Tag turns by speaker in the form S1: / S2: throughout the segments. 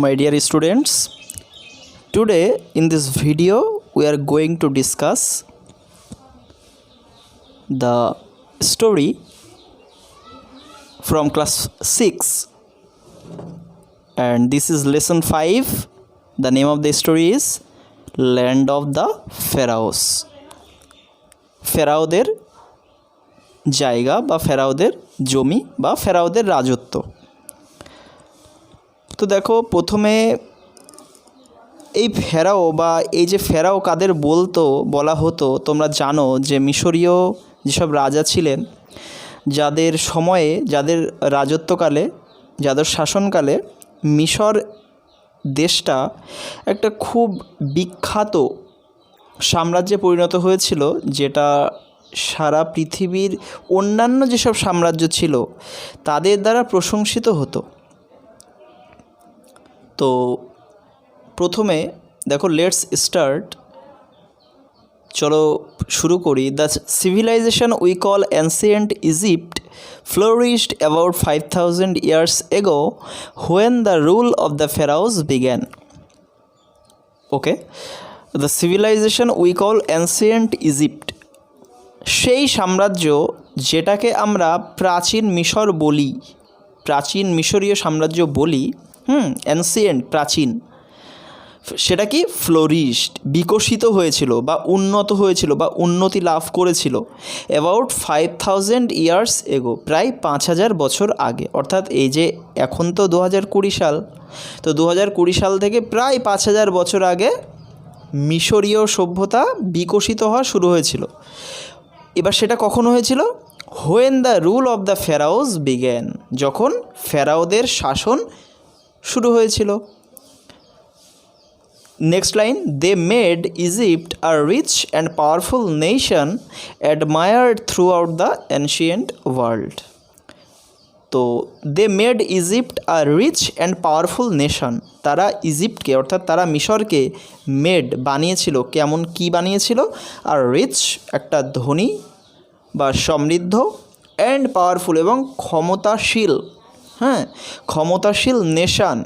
S1: My dear students, today in this video we are going to discuss the story from class 6, and this is lesson 5. The name of the story is Land of the Pharaohs. ফেরাওদের জায়গা বা ফেরাওদের জমি বা ফেরাওদের রাজত্ব। তো দেখো, প্রথমে এই ফেরাও বা এই যে ফেরাও কাদের বলা হতো তোমরা জানো যে মিশরীয় যেসব রাজা ছিলেন, যাদের সময়ে, যাদের রাজত্বকালে, যাদের শাসনকালে মিশর দেশটা একটা খুব বিখ্যাত সাম্রাজ্যে পরিণত হয়েছিল, যেটা সারা পৃথিবীর অন্যান্য যেসব সাম্রাজ্য ছিল তাদের দ্বারা প্রশংসিত হতো। তো প্রথমে দেখো, লেটস স্টার্ট, চলো শুরু করি। The civilization we call ancient Egypt flourished about 5000 years ago when the rule of the pharaohs began. Okay, the civilization we call ancient Egypt, সেই সাম্রাজ্য যেটাকে আমরা প্রাচীন মিশর বলি, প্রাচীন মিশরীয় সাম্রাজ্য বলি, অ্যানসিয়েন্ট প্রাচীন, সেটা কি ফ্লোরিশড, বিকশিত হয়েছিল বা উন্নত হয়েছিল বা উন্নতি লাভ করেছিল অ্যাবাউট 5000 ইয়ার্স এগো, প্রায় 5000 বছর আগে। অর্থাৎ এই যে এখন তো 2020 সাল, তো 2020 সাল থেকে প্রায় 5000 বছর আগে মিশরীয় সভ্যতা বিকশিত হওয়া শুরু হয়েছিল। এবার সেটা কখন হয়েছিল? When the rule of the Pharaohs began, যখন ফেরাওদের শাসন শুরু হয়েছিল। Next line, they made Egypt a rich and powerful nation admired throughout the ancient world. তো they made Egypt a rich and powerful nation, তারা ইজিপ্টকে অর্থাৎ তারা মিশরকে মেড বানিয়েছিল, কেমন কি বানিয়েছিল? আর রিচ একটা ধনী বা সমৃদ্ধ, অ্যান্ড পাওয়ারফুল এবং ক্ষমতাশীল, ক্ষমতাশীল নেশন,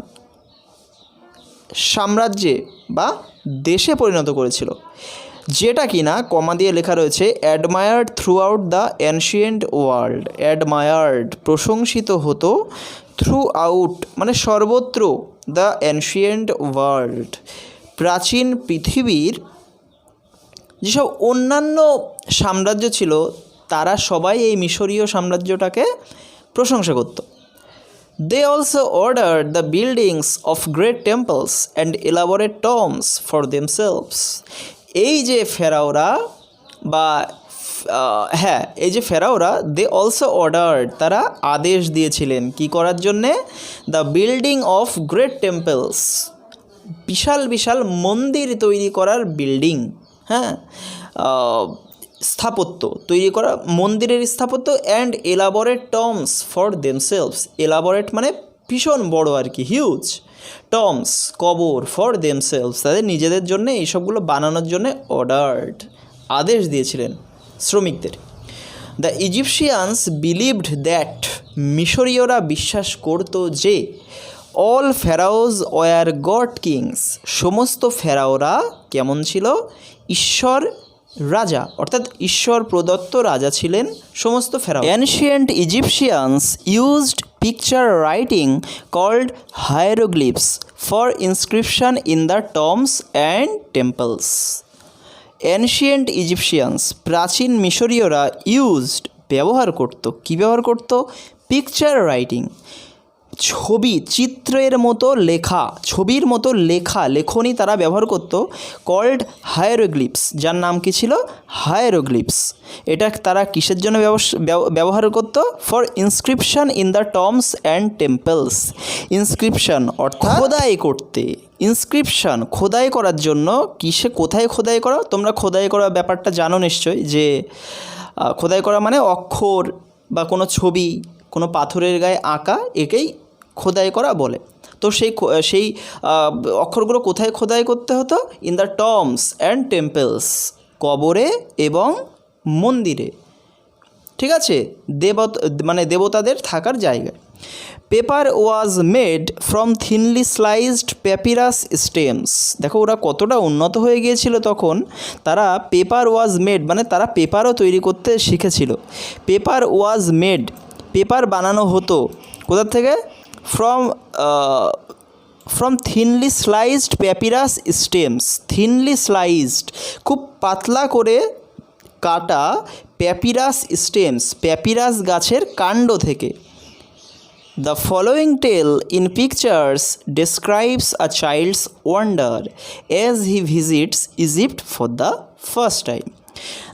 S1: সাম্রাজ্যে বা দেশে পরিণত করেছিল, যেটা কি না কমা দিয়ে লেখা রয়েছে admired throughout the ancient world. Admired প্রশংসিত হতো, থ্রু আউট মানে সর্বত্র, দ্য অ্যানশিয়েন্ট ওয়ার্ল্ড প্রাচীন পৃথিবীর যেসব অন্যান্য সাম্রাজ্য ছিল তারা সবাই এই মিশরীয় সাম্রাজ্যটাকে প্রশংসা করত। They also ordered the buildings of great temples and elaborate tombs for themselves. এই যে ফেরাওরা বা এই যে ফেরাওরা, দে অলসো অর্ডার্ড, তারা আদেশ দিয়েছিলেন কি করার জন্যে? The building of great temples, বিশাল বিশাল মন্দির তৈরি করার বিল্ডিং, স্থাপত্য তৈরি করা, মন্দিরের স্থাপত্য, and elaborate tombs for themselves. Elaborate মানে ভীষণ বড় আর কি, হিউজ। টম্বস কবর, ফর দেমসেলভস তাদের নিজেদের জন্য এইসবগুলো বানানোর জন্য অর্ডার্ড, আদেশ দিয়েছিলেন শ্রমিকদের। দ্য ইজিপশিয়ানস বিলিভড দ্যাট, মিশরীয়রা বিশ্বাস করত যে অল ফেরাওজ ওয়ার গড কিংস, সমস্ত ফেরাওরা কেমন ছিল? ঈশ্বর রাজা, অর্থাৎ ঈশ্বর প্রদত্ত রাজা ছিলেন সমস্ত pharaoh. Ancient Egyptians used picture writing called hieroglyphs for inscription in the tombs and temples. Ancient Egyptians প্রাচীন মিশরীয়রা ইউজড ব্যবহার করত, কী ব্যবহার করত? পিকচার রাইটিং, ছবি, চিত্রের মতো লেখা, ছবির মতো লেখনী তারা ব্যবহার করত। কল্ড হায়ারোগ্লিফস, যার নাম কি ছিল? হায়ারোগ্লিফস। এটা তারা কিসের জন্য ব্যবহার করত? For inscription in the tombs and temples. Inscription অর্থাৎ খোদাই করতে, ইনস্ক্রিপশন খোদাই করার জন্য। কোথায় খোদাই করা? তোমরা খোদাই করা ব্যাপারটা জানো নিশ্চয়ই, যে খোদাই করা মানে অক্ষর বা কোনো ছবি কোনো পাথরের গায়ে আঁকা, একেই খোদাই করা বলে। তো সেই অক্ষরগুলো কোথায় খোদাই করতে হতো? In the tombs and temples, কবরে এবং মন্দিরে, ঠিক আছে, দেবতাদের থাকার জায়গায়। Paper was made from thinly sliced papyrus stems. দেখো ওরা কতটা উন্নত হয়ে গিয়েছিল তখন, তারা পেপার ওয়াজ মেড মানে তারা পেপারও তৈরি করতে শিখেছিল। পেপার ওয়াজ মেড, পেপার বানানো হতো কোথা থেকে? From thinly sliced papyrus stems. Thinly sliced খুব পাতলা করে কাটা প্যাপিরাস স্টেমস, প্যাপিরাস গাছের কাণ্ড থেকে। The following tale in pictures describes a child's wonder as he visits Egypt for the first time.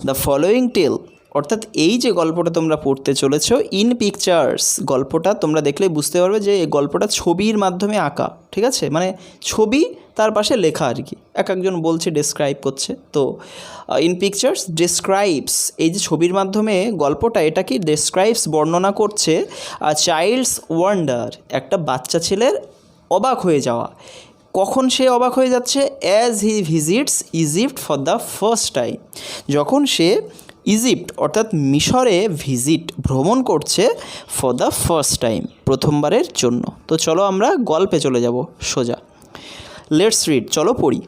S1: The following tale অর্থাৎ এই যে গল্পটা তোমরা পড়তে চলেছো, ইন পিকচার্স, গল্পটা তোমরা দেখলে বুঝতে পারবে যে এই গল্পটা ছবির মাধ্যমে আঁকা, ঠিক আছে? মানে ছবি তার পাশে লেখা আর কি, এক একজন বলছে ডেসক্রাইব করছে। তো ইন পিকচার্স ডেসক্রাইবস, এই যে ছবির মাধ্যমে গল্পটা, এটা কি ডেসক্রাইবস বর্ণনা করছে আ চাইল্ডস ওয়ান্ডার, একটা বাচ্চা ছেলের অবাক হয়ে যাওয়া। কখন সে অবাক হয়ে যাচ্ছে? As he visits Egypt for the first time, যখন সে ইজিপ্ট অর্থাৎ মিশরে ভ্রমণ করছে ফর দ্য ফার্স্ট টাইম, প্রথমবারের জন্য। তো চলো আমরা গল্পে চলে যাব সোজা। লেটস রিড, চলো পড়ি।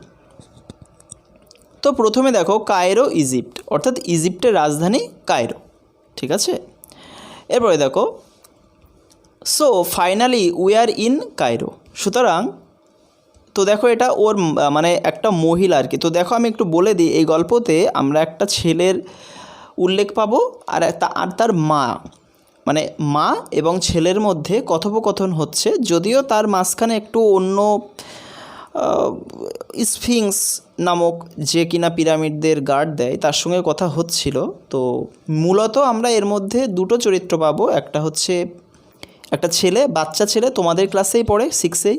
S1: তো প্রথমে দেখো কায়রো ইজিপ্ট, অর্থাৎ ইজিপ্টের রাজধানী কায়রো, ঠিক আছে? এরপরে দেখো so finally we are in Cairo. সুতরাং তো দেখো এটা ওর মানে একটা মহিলা আর কি। তো দেখো আমি একটু বলে দিই, এই গল্পতে আমরা একটা ছেলের উল্লেখ পাবো আর তার মা, মানে মা এবং ছেলের মধ্যে কথোপকথন হচ্ছে, যদিও তার মাঝখানে একটু অন্য স্ফিংস নামক যে কিনা পিরামিডদের গার্ড দেয় তার সঙ্গে কথা হচ্ছিল। তো মূলত আমরা এর মধ্যে দুটো চরিত্র পাবো, একটা হচ্ছে একটা ছেলে, বাচ্চা ছেলে, তোমাদের ক্লাসেই পড়ে 6-এই,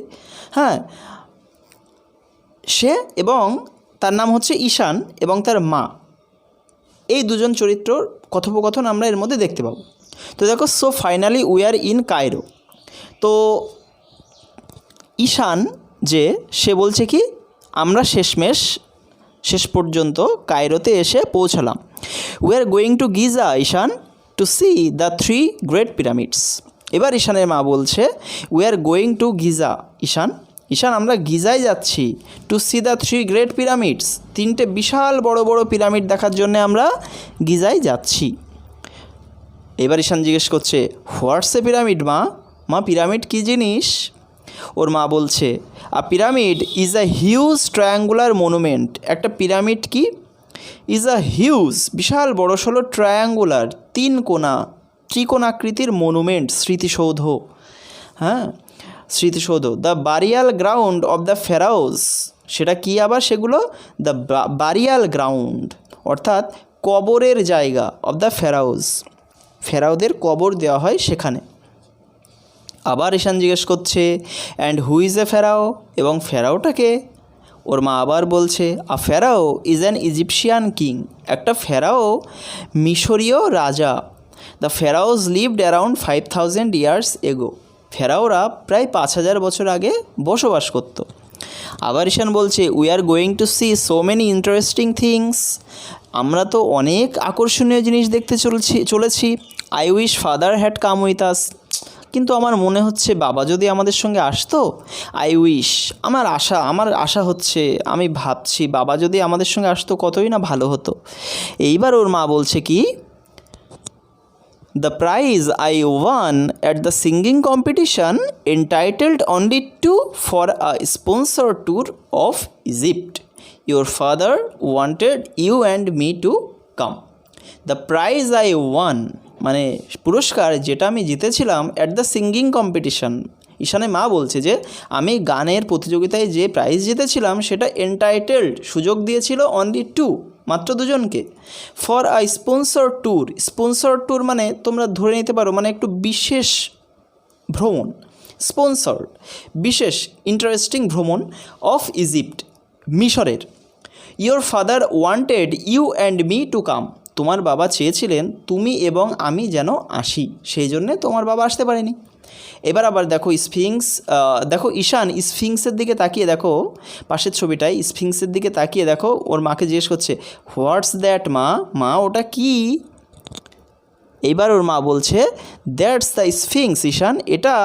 S1: হ্যাঁ, সে এবং তার নাম হচ্ছে ঈশান এবং তার মা, এই দুজন চরিত্রর কথোপকথন আমরা এর মধ্যে দেখতে পাবো। তো দেখো so finally we are in Cairo. তো ঈশান যে সে বলছে কি আমরা শেষ পর্যন্ত কায়রোতে এসে পৌঁছালাম। We are going to Giza Ishaan to see the 3 great pyramids. এবার ঈশানের মা বলছে we are going to Giza Ishaan আমরা গিজায় যাচ্ছি, to see the 3 great pyramids, 3টে বিশাল বড় বড় পিরামিড দেখার জন্য আমরা গিজায় যাচ্ছি। এবার ঈশান জিজ্ঞেস করছে হোয়াটস এ পিরামিড মা পিরামিড কী জিনিস? ওর মা বলছে a pyramid is a huge triangular monument. একটা পিরামিড কি? ইজ আ হিউজ, বিশাল বড়সড় ট্রায়াঙ্গুলার, 3 কোণা, ত্রিকোণাকৃতির মনুমেন্ট, স্মৃতিসৌধ, হ্যাঁ স্মৃতিসৌধ। The burial ground of the pharaohs, সেটা কি আবার সেগুলো? দ্য বারিয়াল গ্রাউন্ড অর্থাৎ কবরের জায়গা, অফ দ্য ফেরাওস, ফেরাওদের কবর দেওয়া হয় সেখানে। আবার ঈশান জিজ্ঞেস করছে অ্যান্ড হু ইজ এ ফেরাও, এবং ফেরাওটাকে? ওর মা আবার বলছে a pharaoh is an Egyptian king, একটা ফেরাও মিশরীয় রাজা। The pharaohs lived around 5000 years ago, ফেরাওরা প্রায় 5000 বছর আগে বসবাস করত। আবার ঈশান বলছে we are going to see so many interesting things, আমরা তো অনেক আকর্ষণীয় জিনিস দেখতে চলেছি। I wish father had come with us, কিন্তু আমার মনে হচ্ছে বাবা যদি আমাদের সঙ্গে আসতো। আই উইশ, আমার আশা হচ্ছে, আমি ভাবছি বাবা যদি আমাদের সঙ্গে আসতো কতই না ভালো হতো। এইবার ওর মা বলছে কি the prize I won at the singing competition entitled only to for a sponsor tour of Egypt, your father wanted you and me to come. The prize I won মানে পুরস্কার যেটা আমি জিতেছিলাম, অ্যাট দ্য সিঙ্গিং কম্পিটিশন, ঈশানের মা বলছে যে আমি গানের প্রতিযোগিতায় যে প্রাইজ জিতেছিলাম সেটা এন্টাইটেলড সুযোগ দিয়েছিল অনলি টু, মাত্র 2জনকে, ফর আ স্পন্সর ট্যুর মানে তোমরা ধরে নিতে পারো মানে একটু বিশেষ ভ্রমণ, স্পন্সর বিশেষ ইন্টারেস্টিং ভ্রমণ, অফ ইজিপ্ট মিশরের। Your father wanted you and me to come, তোমার বাবা চেয়েছিলেন তুমি এবং আমি যেন আসি, সেই জন্যে তোমার বাবা আসতে পারেনি। এবার আবার দেখো স্ফিংস, দেখো ঈশান স্ফিংসের দিকে তাকিয়ে, দেখো পাশের ছবিটায় স্ফিংসের দিকে তাকিয়ে দেখো ওর মাকে জিজ্ঞেস করছে হোয়াটস দ্যাট মা ওটা কি? এইবার ওর মা বলছে দ্যাটস দ্য স্ফিংস ঈশান, এটা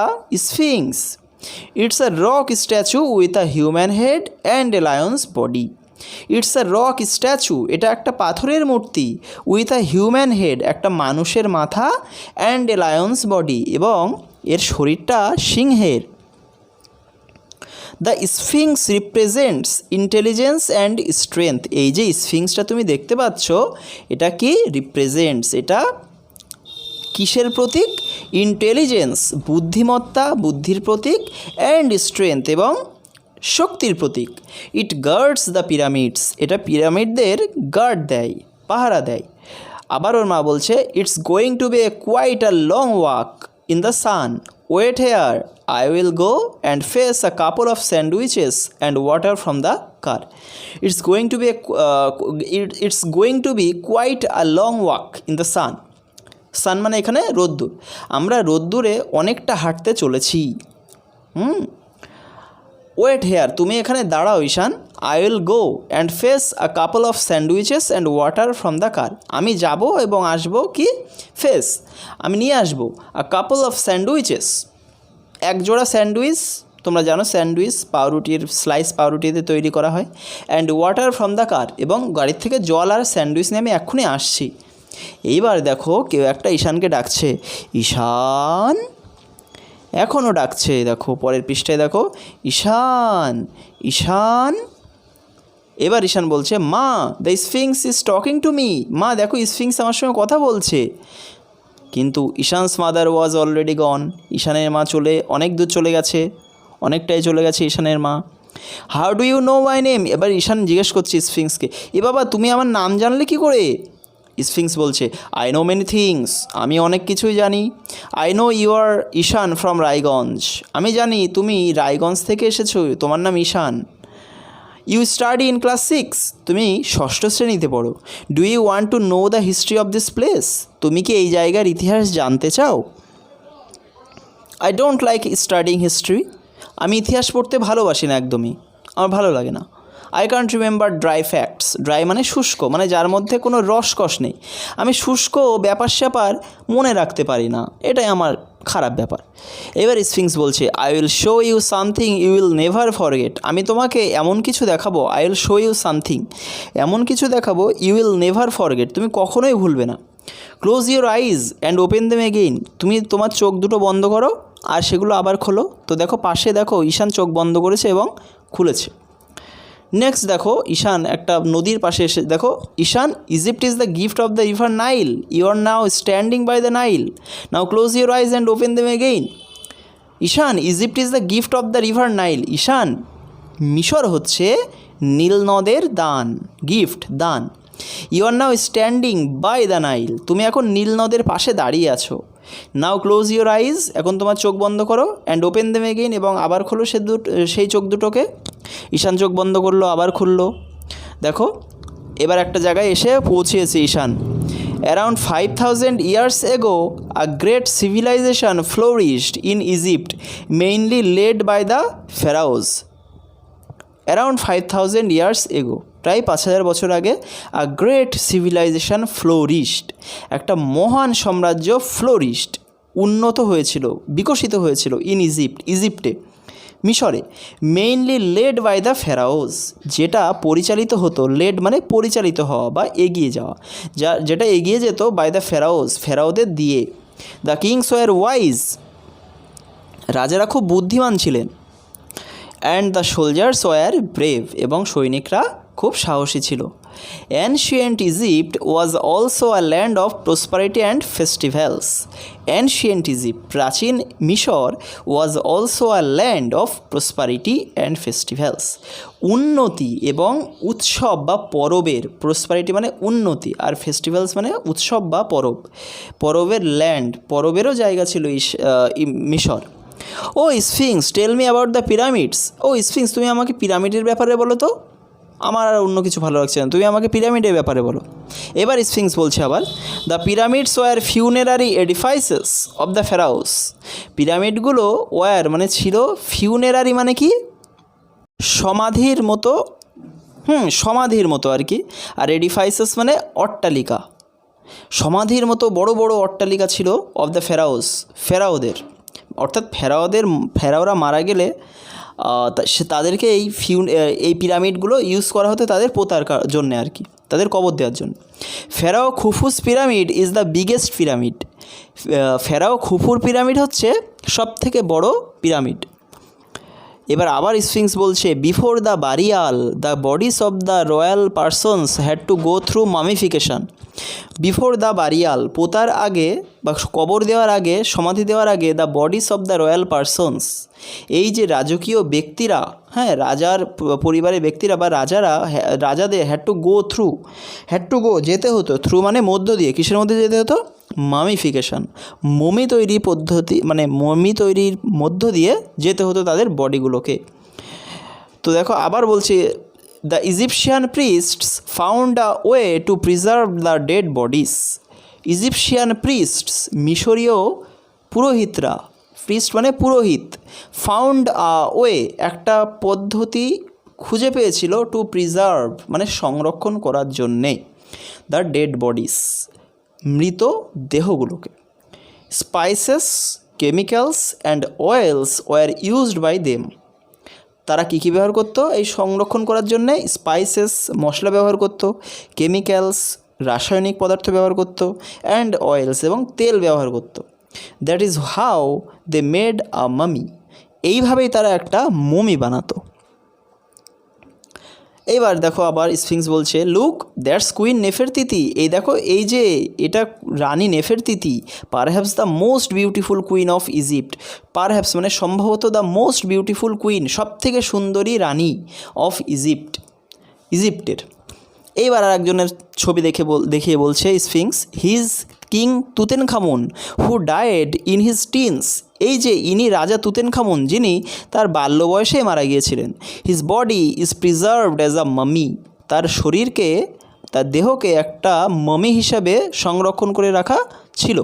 S1: Sphinx. It's a rock statue with a human head and a Lions body. It's a rock statue, এটা একটা পাথরের মূর্তি, উইথ আ হিউম্যান হেড, একটা মানুষের মাথা, অ্যান্ড এ লায়ন্স বডি, এবং এর শরীরটা সিংহের। The Sphinx represents intelligence and strength. এই যে স্ফিংসটা তুমি দেখতে পাচ্ছ, এটা কি রিপ্রেজেন্টস, এটা কিসের প্রতীক? ইন্টেলিজেন্স, বুদ্ধিমত্তা, বুদ্ধির প্রতীক, অ্যান্ড স্ট্রেংথ, এবং শক্তির প্রতীক। ইট গার্ডস দ্য পিরামিডস, এটা পিরামিডদের গার্ড দেয়, পাহারা দেয়। আবার ওর মা বলছে it's going to be a quite a long walk in the sun, wait here, I will go and fetch a couple of sandwiches and water from the car. It's going to be quite a long walk in the sun. সান মানে এখানে রোদ্দুর, আমরা রোদ্দুরে অনেকটা হাঁটতে চলেছি। Wait hair, তুমি এখানে দাঁড়াও Ishaan. I will go and fetch a couple of sandwiches and water from the car. আমি যাব এবং আসবো কি? ফেস, আমি নিয়ে আসবো আ কাপল অফ স্যান্ডউইচেস, এক জোড়া স্যান্ডউইচ, তোমরা জানো স্যান্ডউইচ পাউরুটির স্লাইস পাউরুটিতে তৈরি করা হয়, অ্যান্ড ওয়াটার ফ্রম দ্য কার, এবং গাড়ির থেকে জল আর স্যান্ডউইচ নিয়ে আমি এক্ষুনি আসছি। এইবার দেখো কেউ একটা ঈশানকে ডাকছে, ঈশান, এখনও ডাকছে। দেখো পরের পৃষ্ঠায় দেখো, ঈশান, ঈশান। এবার ঈশান বলছে মা, the Sphinx is talking to me. মা দেখো স্ফিংস আমার সঙ্গে কথা বলছে। কিন্তু ঈশানস মাদার ওয়াজ অলরেডি গন, ঈশানের মা অনেক দূর চলে গেছে, অনেকটাই চলে গেছে ঈশানের মা। How do you know my name? এবার ঈশান জিজ্ঞেস করছে স্ফিংসকে, এ বাবা তুমি আমার নাম জানলে কি করে? স্ফিংস বলছে আই নো মেনি থিংস, আমি অনেক কিছুই জানি। I know you are Ishan from Raiganj, আমি জানি তুমি রায়গঞ্জ থেকে এসেছো, তোমার নাম Ishan. You study in class 6, তুমি ষষ্ঠ শ্রেণীতে পড়ো। Do you want to know the history of this place? তুমি কি এই জায়গার ইতিহাস জানতে চাও? I don't like studying history, আমি ইতিহাস পড়তে ভালোবাসি না, একদমই আমার ভালো লাগে না। I can't remember dry facts, dry মানে শুষ্ক, মানে যার মধ্যে কোনো রসকস নেই। আমি শুষ্ক ব্যাপার স্যাপার মনে রাখতে পারি না, এটাই আমার খারাপ ব্যাপার। এবার স্ফিংস বলছে I will show you something you will never forget, আমি তোমাকে এমন কিছু দেখাবো, I will show you something, এমন কিছু দেখাবো, ইউ উইল নেভার ফরগেট, তুমি কখনোই ভুলবে না। Close your eyes and open them again, তুমি তোমার চোখ দুটো বন্ধ করো আর সেগুলো আবার খোলো। তো দেখো পাশে দেখো ঈশান চোখ বন্ধ করেছে এবং খুলেছে। নেক্সট দেখো ঈশান একটা নদীর পাশে এসে দেখো, Ishaan, Egypt is the gift of the river Nile, you are now standing by the Nile, now close your eyes and open them again. Ishaan, Egypt is the gift of the river Nile, Ishaan, মিশর হচ্ছে নীল নদের দান, gift, দান। You are now standing by the Nile, তুমি এখন নীল নদের পাশে দাঁড়িয়ে আছো। নাও ক্লোজ ইউর আইজ, এখন তোমার চোখ বন্ধ করো, অ্যান্ড ওপেন দেম এগেইন, এবং আবার খোলো সেই চোখ দুটোকে। ঈশান চোখ বন্ধ করলো, আবার খুললো। দেখো এবার একটা জায়গায় এসে পৌঁছেছে Ishaan. Around 5000 years ago a great civilization flourished in Egypt, mainly led by the pharaohs. Around 5000 years ago, প্রায় 5000 বছর আগে, আ গ্রেট সিভিলাইজেশন ফ্লোরিশড, একটা মহান সাম্রাজ্য ফ্লোরিশড, উন্নত হয়েছিল, বিকশিত হয়েছিল, ইন ইজিপ্ট, ইজিপ্টে, মিশরে। মেইনলি লেড বাই দ্য ফেরাওস, যেটা পরিচালিত হতো, লেড মানে পরিচালিত হওয়া বা এগিয়ে যাওয়া, যেটা এগিয়ে যেত বাই দ্য ফেরাওস, ফেরাওদের দিয়ে। দ্য কিংস ওয়ার ওয়াইজ, রাজারা খুব বুদ্ধিমান ছিলেন। And the soldiers were brave, এবং সৈনিকরা খুব সাহসী ছিল। Ancient Egypt was also a land of prosperity and festivals. Ancient Egypt, প্রাচীন মিশর, was also a land of prosperity and festivals, উন্নতি এবং উৎসব বা পরবের, প্রসপারিটি মানে উন্নতি, আর ফেস্টিভ্যালস মানে উৎসব বা পরব, পরবের ল্যান্ড, পরবেরও জায়গা ছিল মিশর। ও sphinx, tell me about the pyramids. ও স্ফিংস, তুমি আমাকে পিরামিডের ব্যাপারে বলো তো, আমার আর অন্য কিছু ভালো লাগছে না, তুমি আমাকে পিরামিডের ব্যাপারে বলো। এবার স্ফিংস বলছে আবার, the pyramids were funerary edifices of the pharaohs. পিরামিডগুলো ওয়ার মানে ছিল, ফিউনারারি মানে কি, সমাধির মতো, সমাধির মতো আর কি, আর এডিফাইসেস মানে অট্টালিকা। সমাধির মতো বড় বড় অট্টালিকা ছিল অফ দ্য ফেরাওদের, অর্থাৎ ফেরাওরা মারা গেলে তাদেরকে এই পিরামিডগুলো ইউজ করা হতো তাদের পোতার জন্যে আর কি, তাদের কবর দেওয়ার জন্য। Pharaoh Khufu's pyramid is the biggest pyramid. Pharaoh খুফুর পিরামিড হচ্ছে সব থেকে বড় পিরামিড। এবার আবার স্ফিংস বলছে, before the burial the bodies of the royal persons had to go through mummification. Before the burial, পোতার আগে বা কবর দেওয়ার আগে, সমাধি দেওয়ার আগে, the bodies of the royal persons, এই যে রাজকীয় ব্যক্তিরা, হ্যাঁ রাজার পরিবারের ব্যক্তিরা বা রাজাদের হ্যাড টু গো যেতে হতো, থ্রু মানে মধ্য দিয়ে, কিসের মধ্যে যেতে হতো? মামিফিকেশান, মমি তৈরির পদ্ধতি, মানে মমি তৈরির মধ্য দিয়ে যেতে হতো তাদের বডিগুলোকে। তো দেখো আবার বলছে, the Egyptian priests found a way to preserve the dead bodies. Egyptian priests, মিশরীয় পুরোহিতরা, প্রিস্ট মানে পুরোহিত, ফাউন্ড আ ওয়ে, একটা পদ্ধতি খুঁজে পেয়েছিল, টু প্রিজার্ভ মানে সংরক্ষণ করার জন্যে, দ্য ডেড বডিস, মৃত দেহগুলোকে। Spices, chemicals and oils were used by them. তারা কী কী ব্যবহার করতো এই সংরক্ষণ করার জন্যে? স্পাইসেস, মশলা ব্যবহার করতো, কেমিক্যালস, রাসায়নিক পদার্থ ব্যবহার করতো, অ্যান্ড অয়েলস, এবং তেল ব্যবহার করতো। That is how they made a mummy. এইভাবেই তারা একটা মমি বানাতো। এইবার দেখো আবার স্ফিংস বলছে, লুক দ্যাটস কুইন নেফেরতিতি। এই দেখো, এই যে এটা রানী Nefertiti, perhaps the most beautiful queen of Egypt. Perhaps মানে সম্ভবত দ্য মোস্ট বিউটিফুল কুইন, সবথেকে সুন্দরী রানী অফ ইজিপ্টের। এইবার আর একজনের ছবি দেখিয়ে বলছে sphinx, his king Tutankhamun who died in his teens. এই যে ইনি রাজা তুতেনখামুন, যিনি তার বাল্য বয়সে মারা গিয়েছিলেন। His body is preserved as a মামি। তার শরীরকে, তার দেহকে একটা মামি হিসাবে সংরক্ষণ করে রাখা ছিল।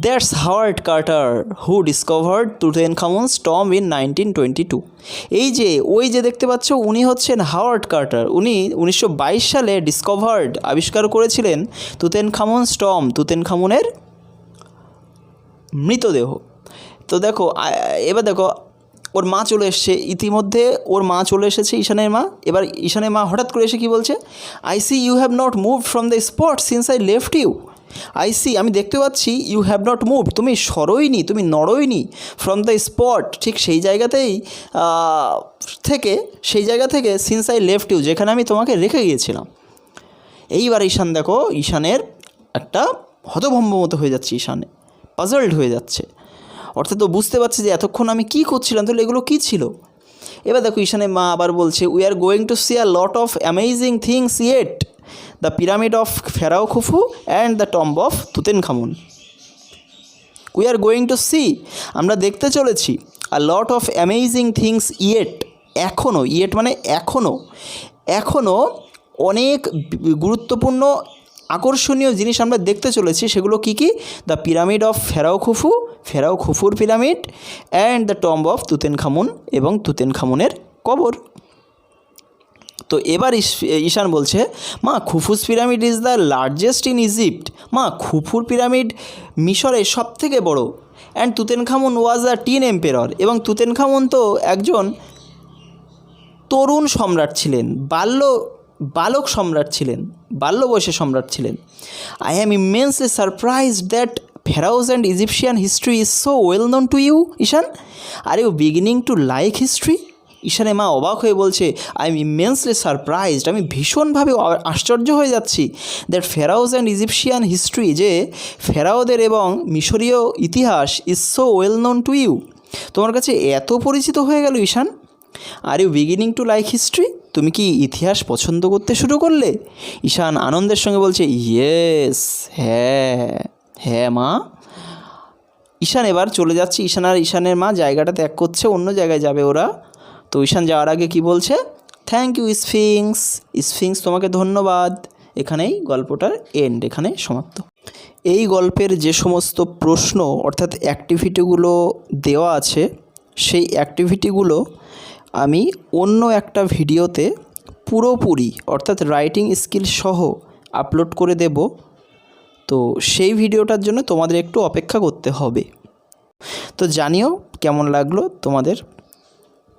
S1: That's Howard Carter who discovered Tutankhamun's tomb in 1922। এই যে ওই যে দেখতে পাচ্ছ, উনি হচ্ছেন হাওয়ার্ড কার্টার। উনি 1922 সালে আবিষ্কার করেছিলেন তুতেনখামুনস টম্ব, তুতেনখামুনের মৃতদেহ। তো দেখো এবার দেখো, ওর মা চলে এসছে, ইতিমধ্যে ওর মা চলে এসেছে, ঈশানের মা। এবার ঈশানের মা হঠাৎ করে এসে কী বলছে, I see you have not moved from the spot since I left you. I see, আমি দেখতে পাচ্ছি, ইউ হ্যাভ নট মুভড, তুমি সরোইনি, তুমি নড়োইনি, ফ্রম দ্য স্পট, ঠিক সেই জায়গাতেই সেই জায়গা থেকে, সিন্স আই লেফট ইউ, যেখানে আমি তোমাকে রেখে গিয়েছিলাম। এইবার ঈশান দেখো, ঈশানের একটা হতভম্ব মতো হয়ে যাচ্ছে, ঈশানে পাজলড হয়ে যাচ্ছে, অর্থাৎ তো বুঝতে পারছে যে এতক্ষণ আমি কী করছিলাম, তাহলে এগুলো কী ছিল। এবার দেখো ঈশানের মা আবার বলছে, we are going to see a lot of amazing things yet, the pyramid of pharaoh Khufu and the tomb of Tutankhamun. We are going to see, আমরা দেখতে চলেছি, a lot of amazing things yet, এখনও, yet মানে এখনও অনেক গুরুত্বপূর্ণ আকর্ষণীয় জিনিস আমরা দেখতে চলেছি। সেগুলো কী কী? দ্য পিরামিড অফ ফেরাও খুফুর pyramid, and the tomb of Tutankhamun, এবং তুতেনখামুনের কবর। তো এবার ঈশান বলছে, মা Khufu's pyramid is the largest in Egypt. মা খুফুর পিরামিড মিশরের সব থেকে বড়। And Tutankhamun was a teen emperor, এবং তুতেনখামুন তো একজন তরুণ সম্রাট ছিলেন, বালক সম্রাট ছিলেন, বাল্য বয়সে সম্রাট ছিলেন। I am immensely surprised that pharaohs and Egyptian history is so well known to you. Ishaan, are you beginning to like history? ঈশানের মা অবাক হয়ে বলছে, আই এম ইমেন্সলি সারপ্রাইজড, আমি ভীষণভাবে আশ্চর্য হয়ে যাচ্ছি, that pharaohs and Egyptian history, যে ফেরাওদের এবং মিশরীয় ইতিহাস is so well known to you, তোমার কাছে এত পরিচিত হয়ে গেল Ishaan. Are you beginning to like history, তুমি কি ইতিহাস পছন্দ করতে শুরু করলে? ঈশান আনন্দের সঙ্গে বলছে, ইয়েস, হ্যাঁ মা। ঈশান এবার চলে যাচ্ছে, ঈশান আর ঈশানের মা জায়গাটা ত্যাগ করছে, অন্য জায়গায় যাবে ওরা। তো ঈশান যাওয়ার আগে কি বলছে, থ্যাংক ইউ স্ফিংস, তোমাকে ধন্যবাদ। এখানেই গল্পটার এন্ড, এখানে সমাপ্ত। এই গল্পের যে সমস্ত প্রশ্ন অর্থাৎ অ্যাক্টিভিটিগুলো দেওয়া আছে, সেই অ্যাক্টিভিটিগুলো আমি অন্য একটা ভিডিওতে পুরোপুরি অর্থাৎ রাইটিং স্কিল সহ আপলোড করে দেব। তো সেই ভিডিওটার জন্য তোমাদের একটু অপেক্ষা করতে হবে। তো জানিও কেমন লাগলো তোমাদের।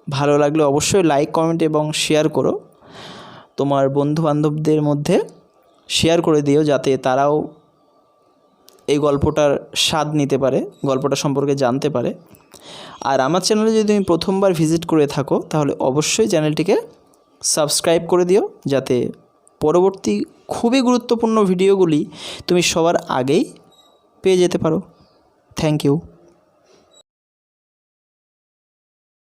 S1: ভালো লাগলে অবশ্যই লাইক, কমেন্ট এবং শেয়ার করো। তোমার বন্ধুবান্ধবদের মধ্যে শেয়ার করে দিও, যাতে তারাও এই গল্পটার স্বাদ নিতে পারে, গল্পটা সম্পর্কে জানতে পারে। আর আমার চ্যানেলে যদি তুমি প্রথমবার ভিজিট করে থাকো, তাহলে অবশ্যই চ্যানেলটিকে সাবস্ক্রাইব করে দিও, যাতে পরবর্তী খুবই গুরুত্বপূর্ণ ভিডিওগুলি তুমি সবার আগেই পেয়ে যেতে পারো। Thank you.